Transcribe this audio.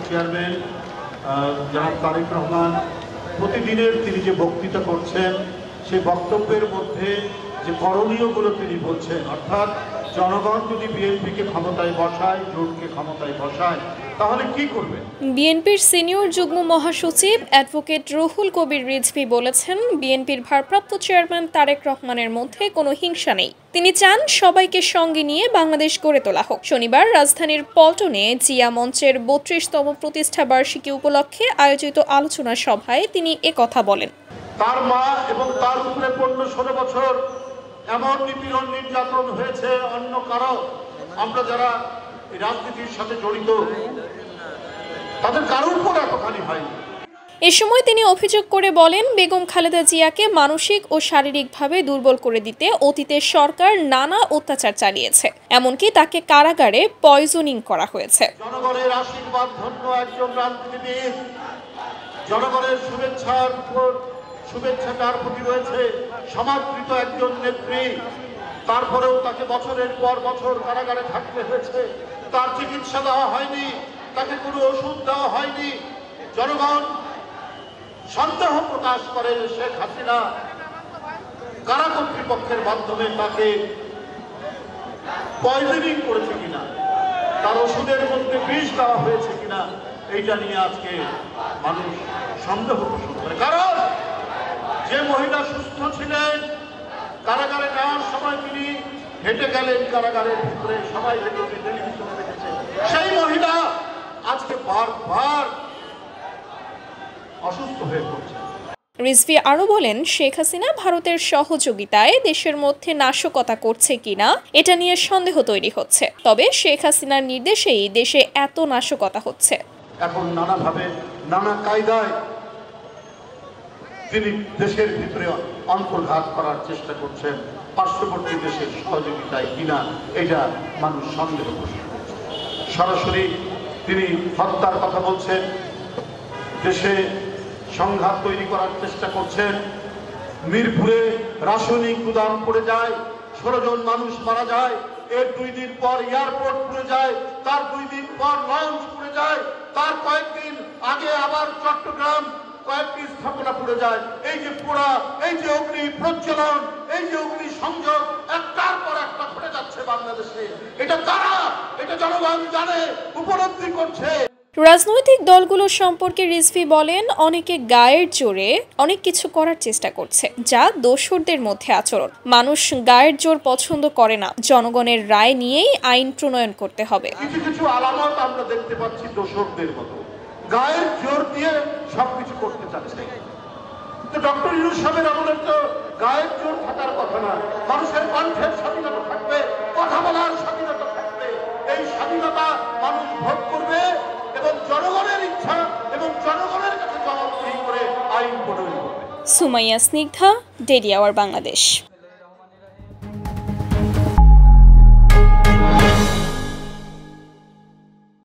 Chairman জনাব তারেক রহমান প্রতিদিনের তিনি যে বক্তৃতা করছেন সেই বক্তব্যের মধ্যে যে করণীয়গুলো তিনি বলছেন, অর্থাৎ জনগণ যদি বিএনপিকে ক্ষমতায় বসায়, জোটকে ক্ষমতায় বসায়, তাহলে কি করবে? বিএনপির সিনিয়র যুগ্ম মহাসচিব অ্যাডভোকেট রুহুল কবির রিজভী বলেছেন, বিএনপির ভারপ্রাপ্ত চেয়ারম্যান তারেক রহমানের মধ্যে কোনো হিংসা নেই। তিনি চান সবাইকে সঙ্গে নিয়ে বাংলাদেশ গড়ে তোলা হোক। শনিবার রাজধানীর পল্টনে জিয়া মঞ্চের ৩২তম প্রতিষ্ঠা বার্ষিকী উপলক্ষে আয়োজিত আলোচনা সভায় তিনি একথা বলেন। তার মা এবং তার উপরে ১৫-১৬ বছর এমন নিপীড়ন নির্যাতন হয়েছে অন্য কারো, আমরা যারা রাজনীতির সাথে জড়িত তাদের কারোর উপর এতখানি হয়নি। এ সময় তিনি অভিযোগ করে বলেন, বেগম খালেদা জিয়াকে মানসিক ও শারীরিকভাবে দুর্বল করে দিতে অতীতে সরকার নানা অত্যাচার চালিয়েছে, এমনকি তাকে কারাগারে পয়জনিং করা হয়েছে। জনগণের আশীর্বাদ ধন্য একজন রাজনীতিবিদ, জনগণের শুভেচ্ছা তার প্রতি রয়েছে, সমাদৃত একজন নেত্রী, তারপরেও তাকে বছরের পর বছর কারাগারে থাকতে হয়েছে। তার চিকিৎসা দেওয়া হয়নি, তাকে কোনো ওষুধ দেওয়া হয়নি। জনগণ সন্দেহ প্রকাশ করে শেখ হাসিনা কারা কর্তৃপক্ষের মাধ্যমে তাকে পয়জনিং করেছে কিনা, তার ওষুধের মধ্যে বিষ দেওয়া হয়েছে কিনা, এইটা নিয়ে আজকে মানুষ সন্দেহ পোষণ করে। কারণ যে মহিলা সুস্থ ছিলেন, কারাগারে নেওয়ার সময় তিনি হেঁটে গেলেন কারাগারের ভিতরে, সবাই দেখেছে, টেলিভিশনে দেখেছে, সেই মহিলা আজকে বারবার অসুস্থ হয়ে পড়ছে। রিজভী আরও বলেন, শেখ হাসিনা ভারতের সহযোগিতায় দেশের মধ্যে নাশকতা করছে কিনা এটা নিয়ে সন্দেহ তৈরি হচ্ছে, তবে শেখ হাসিনার নির্দেশেই দেশে এত নাশকতা হচ্ছে। এখন নানাভাবে নানা কায়দায় তিনি দেশের ভিতরে অন্তর্ঘাত করার চেষ্টা করছেন, পার্শ্ববর্তী দেশের সহযোগিতায় কিনা এটা মানুষ সন্দেহ করছে। সরাসরি তিনি হত্যার কথা বলছেন, দেশে সংঘাত তৈরি করার চেষ্টা করছেন। মিরপুরে রাসায়নিক গুদাম পড়ে যায়, ১৬ জন মানুষ মারা যায়, এর ২ দিন পর এয়ারপোর্ট পুড়ে যায়, তার ২ দিন পর লঞ্চ পুড়ে যায়, তার কয়েকদিন আগে আবার চট্টগ্রাম কয়েকটি স্থাপনা পুড়ে যায়। এই যে পোড়া, এই যে অগ্নি প্রজ্বলন, এই যে অগ্নি সংযোগ একটার পর একটা ঘটে যাচ্ছে বাংলাদেশে, এটা কারা? এটা জনগণ জানে, উপলব্ধি করছে। রাজনৈতিক দলগুলো সম্পর্কে রিজভী বলেন, অনেকে গায়ের জোরে অনেক কিছু করার চেষ্টা করছে, যা দোসরদের মধ্যে আচরণ। মানুষ গায়ের জোর পছন্দ করে না, জনগণের রায় নিয়েই আইন প্রণয়ন করতে হবে। কিছু কিছু আলামত আমরা দেখতে পাচ্ছি দোসরদের মতো, গায়ের জোর দিয়ে সবকিছু করতে চাচ্ছে। তো ডক্টর ইউনূস সাহেবের আমলে তো গায়ের জোর থাকার কথা না, মানুষের কণ্ঠের স্বাধীনতা থাকবে, কথা বলার স্বাধীনতা থাকবে। এই স্বাধীনতা মানুষ ভোগ করবে এবং জনগণের ইচ্ছা এবং জনগণের কাছে জবাবদিহি করে আইন প্রণয়ন করবে। Sumaiya Snigdha, Daily Our Bangladesh.